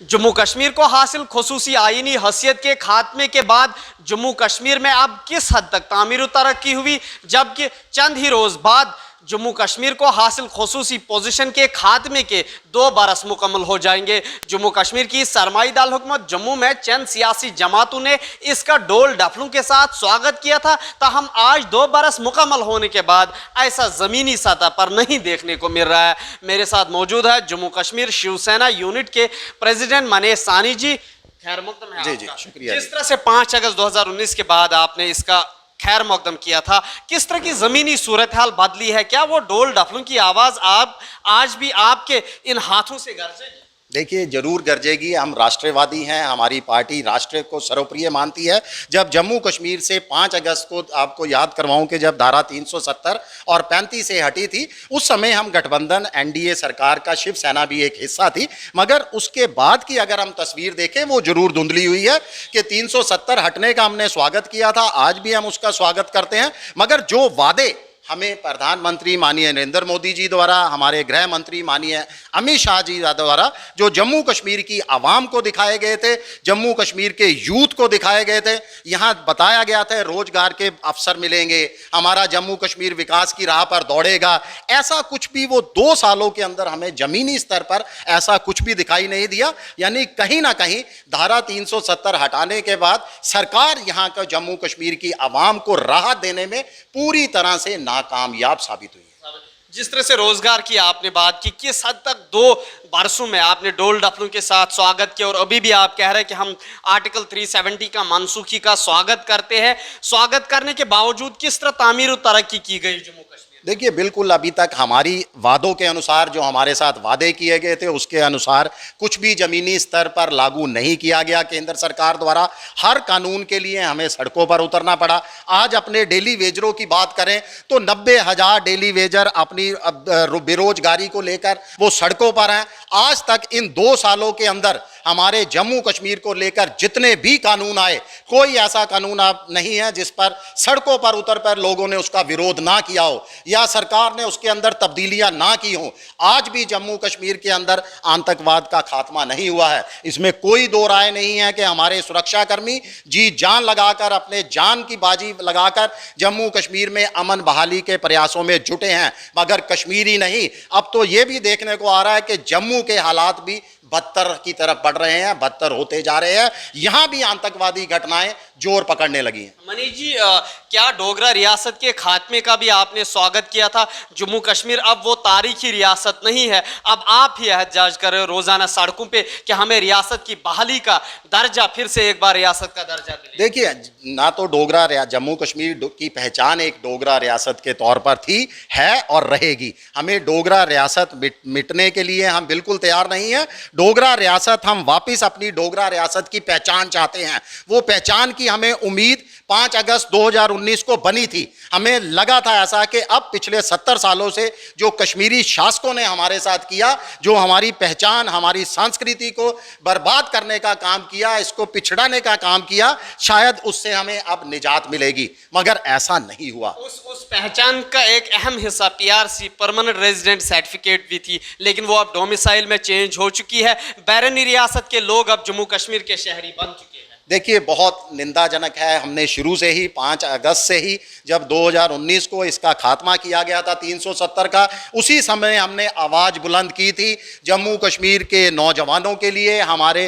जम्मू कश्मीर को हासिल खुसूसी आईनी हैसियत के खात्मे के बाद जम्मू कश्मीर में अब किस हद तक तामीर तरक्की हुई, जबकि चंद ही रोज बाद जम्मू कश्मीर को हासिल खुसूसी पोजीशन के खात्मे के 2 बरस मुकम्मल हो जाएंगे। जम्मू कश्मीर की सरमाईदार हुकूमत जम्मू में चंद सियासी जमातों ने इसका डोल डफलों के साथ स्वागत किया था, ताहम आज 2 बरस मुकम्मल होने के बाद ऐसा ज़मीनी सतह पर नहीं देखने को मिल रहा है। मेरे साथ मौजूद है जम्मू कश्मीर शिवसेना यूनिट के प्रेसिडेंट मनीष सानी जी। खैर मकदम है जी, शुक्रिया। जिस तरह से 5 अगस्त 2019 के बाद आपने इसका खैर मकदम किया था, किस तरह की जमीनी सूरत हाल बदली है? क्या वो डोल डफलों की आवाज आप आज भी आपके इन हाथों से गरजेगी? देखिए, जरूर गरजेगी। हम राष्ट्रवादी हैं, हमारी पार्टी राष्ट्र को सर्वप्रिय मानती है। जब जम्मू कश्मीर से 5 अगस्त को आपको याद करवाऊं कि जब धारा 370 और 35 से हटी थी, उस समय हम गठबंधन एनडीए सरकार का शिवसेना भी एक हिस्सा थी, मगर उसके बाद की अगर हम तस्वीर देखें वो जरूर धुंधली हुई है कि 370 हटने का हमने स्वागत किया था, आज भी हम उसका स्वागत करते हैं, मगर जो वादे हमें प्रधानमंत्री माननीय नरेंद्र मोदी जी द्वारा, हमारे गृह मंत्री माननीय अमित शाह जी द्वारा जो जम्मू कश्मीर की आवाम को दिखाए गए थे, जम्मू कश्मीर के यूथ को दिखाए गए थे, यहाँ बताया गया था रोजगार के अवसर मिलेंगे, हमारा जम्मू कश्मीर विकास की राह पर दौड़ेगा, ऐसा कुछ भी वो 2 सालों के अंदर हमें जमीनी स्तर पर ऐसा कुछ भी दिखाई नहीं दिया। यानी कहीं ना कहीं धारा 370 हटाने के बाद सरकार यहाँ का जम्मू कश्मीर की आवाम को राहत देने में पूरी तरह से नाकामयाब साबित हुई है। जिस तरह से रोजगार की आपने बात की, किस हद तक 2 बरसों में आपने डोल डफलों के साथ स्वागत किया और अभी भी आप कह रहे हैं कि हम आर्टिकल 370 का मनसूखी का स्वागत करते हैं, स्वागत करने के बावजूद किस तरह तामीर और तरक्की की गई जम्मू कश्मीर? देखिए, बिल्कुल अभी तक हमारी वादों के अनुसार, जो हमारे साथ वादे किए गए थे उसके अनुसार कुछ भी ज़मीनी स्तर पर लागू नहीं किया गया केंद्र सरकार द्वारा। हर कानून के लिए हमें सड़कों पर उतरना पड़ा। आज अपने डेली वेजरों की बात करें तो 90,000 डेली वेजर अपनी बेरोजगारी को लेकर वो सड़कों पर हैं। आज तक इन 2 सालों के अंदर हमारे जम्मू कश्मीर को लेकर जितने भी कानून आए, कोई ऐसा कानून अब नहीं है जिस पर सड़कों पर उतर कर लोगों ने उसका विरोध ना किया हो या सरकार ने उसके अंदर तब्दीलियां ना की हो। आज भी जम्मू कश्मीर के अंदर आतंकवाद का खात्मा नहीं हुआ है, इसमें कोई 2 राय नहीं है कि हमारे सुरक्षाकर्मी जी जान लगाकर, अपने जान की बाजी लगाकर जम्मू कश्मीर में अमन बहाली के प्रयासों में जुटे हैं। मगर कश्मीर ही नहीं, अब तो ये भी देखने को आ रहा है कि जम्मू के हालात भी बदतर की तरफ बढ़ रहे हैं, बदतर होते जा रहे हैं। यहां भी आतंकवादी घटनाएं जोर पकड़ने लगी हैं। मनीष जी, क्या डोगरा रियासत के खात्मे का भी आपने स्वागत किया था? जम्मू कश्मीर अब वो तारीखी रियासत नहीं है, अब आप ही एहतजाज कर रहे हो रोजाना सड़कों पे कि हमें रियासत की बहाली का दर्जा, फिर से एक बार रियासत का दर्जा मिले। देखिए, ना तो जम्मू कश्मीर की पहचान एक डोगरा रियासत के तौर पर थी, है और रहेगी। हमें डोगरा रियासत मिटने के लिए हम बिल्कुल तैयार नहीं है। डोगरा रियासत, हम वापस अपनी डोगरा रियासत की पहचान चाहते हैं। वो पहचान की हमें उम्मीद 5 अगस्त 2019 को बनी थी। हमें लगा था ऐसा कि अब पिछले 70 सालों से जो कश्मीरी शासकों ने हमारे साथ किया, जो हमारी पहचान, हमारी संस्कृति को बर्बाद करने का काम किया, इसको पिछड़ाने का काम किया, शायद उससे हमें अब निजात मिलेगी, मगर ऐसा नहीं हुआ। उस पहचान का एक अहम हिस्सा पीआरसी, परमानेंट रेजिडेंट सर्टिफिकेट भी थी, लेकिन वो अब डोमिसाइल में चेंज हो चुकी है। बैरनी रियासत के लोग अब जम्मू कश्मीर के शहरी बन चुके हैं। देखिए, बहुत निंदाजनक है। हमने शुरू से ही 5 अगस्त से ही, जब 2019 को इसका खात्मा किया गया था 370 का, उसी समय हमने आवाज़ बुलंद की थी जम्मू कश्मीर के नौजवानों के लिए, हमारे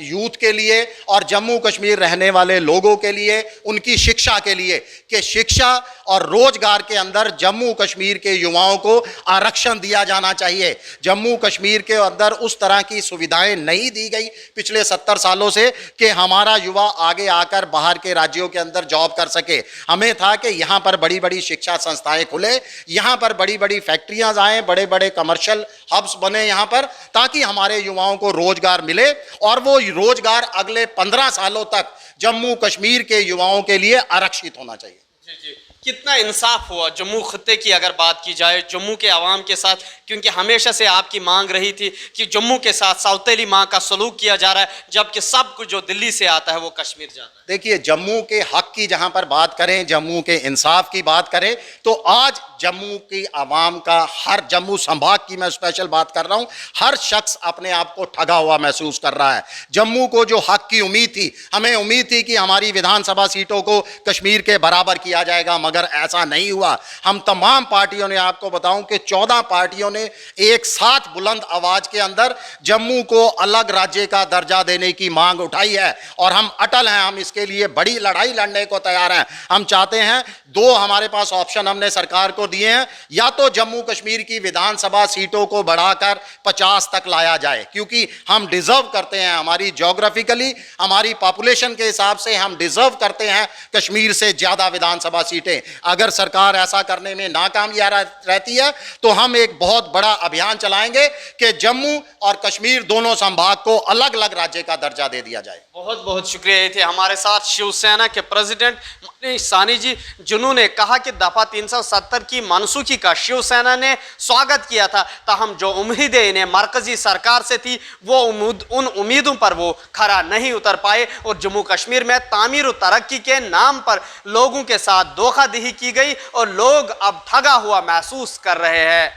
यूथ के लिए और जम्मू कश्मीर रहने वाले लोगों के लिए, उनकी शिक्षा के लिए, कि शिक्षा और रोजगार के अंदर जम्मू कश्मीर के युवाओं को आरक्षण दिया जाना चाहिए। जम्मू कश्मीर के अंदर उस तरह की सुविधाएं नहीं दी गई पिछले 70 सालों से कि हमारा युवा आगे आकर बाहर के राज्यों के अंदर जॉब कर सके। हमें था कि यहाँ पर बड़ी बड़ी शिक्षा संस्थाएं खुले, यहाँ पर बड़ी बड़ी फैक्ट्रियाँ आएँ, बड़े बड़े कमर्शियल हब्स बने यहाँ पर, ताकि हमारे युवाओं को रोजगार मिले और वो रोजगार अगले 15 सालों तक जम्मू कश्मीर के युवाओं के लिए आरक्षित होना चाहिए। जी जी, कितना इंसाफ हुआ जम्मू खत्ते की अगर बात की जाए जम्मू के आवाम के साथ, क्योंकि हमेशा से आपकी मांग रही थी कि जम्मू के साथ सौतेली माँ का सलूक किया जा रहा है, जबकि सब कुछ जो दिल्ली से आता है वो कश्मीर जाता है। देखिए, जम्मू के हक की जहां पर बात करें, जम्मू के इंसाफ की बात करें, तो आज जम्मू की आवाम का, हर जम्मू संभाग की मैं स्पेशल बात कर रहा हूं, हर शख्स अपने आप को ठगा हुआ महसूस कर रहा है। जम्मू को जो हक की उम्मीद थी, हमें उम्मीद थी कि हमारी विधानसभा सीटों को कश्मीर के बराबर किया जाएगा, मगर ऐसा नहीं हुआ। हम तमाम पार्टियों ने, आपको बताऊं कि 14 पार्टियों ने एक साथ बुलंद आवाज के अंदर जम्मू को अलग राज्य का दर्जा देने की मांग उठाई है और हम अटल हैं। हम इसके लिए बड़ी लड़ाई लड़ने को तैयार हैं। हम चाहते हैं, दो हमारे पास ऑप्शन हमने सरकार को दिए हैं, या तो जम्मू कश्मीर की विधानसभा सीटों को बढ़ाकर 50 तक लाया जाए, क्योंकि हम डिजर्व करते हैं, हमारी ज्योग्राफिकली, हमारी पॉपुलेशन के हिसाब से हम डिजर्व करते हैं कश्मीर से ज्यादा विधानसभा सीटें। अगर सरकार ऐसा करने में नाकामयाब रहती है तो हम एक बहुत बड़ा अभियान चलाएंगे कि जम्मू और कश्मीर दोनों संभाग को अलग अलग राज्य का दर्जा दे दिया जाए। बहुत बहुत शुक्रिया। ये थे हमारे साथ शिवसेना के प्रेसिडेंट मनीष साहनी जी, जिन्होंने कहा कि दफा 370 की मनसूखी का शिवसेना ने स्वागत किया था, ताहम जो उम्मीदें इन्हें मरकजी सरकार से थी वो उन उम्मीदों पर वो खरा नहीं उतर पाए और जम्मू कश्मीर में तामीर और तरक्की के नाम पर लोगों के साथ धोखाधड़ी की गई और लोग अब ठगा हुआ महसूस कर रहे हैं।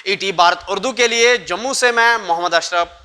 ईटी भारत उर्दू के लिए जम्मू से मैं मोहम्मद अशरफ।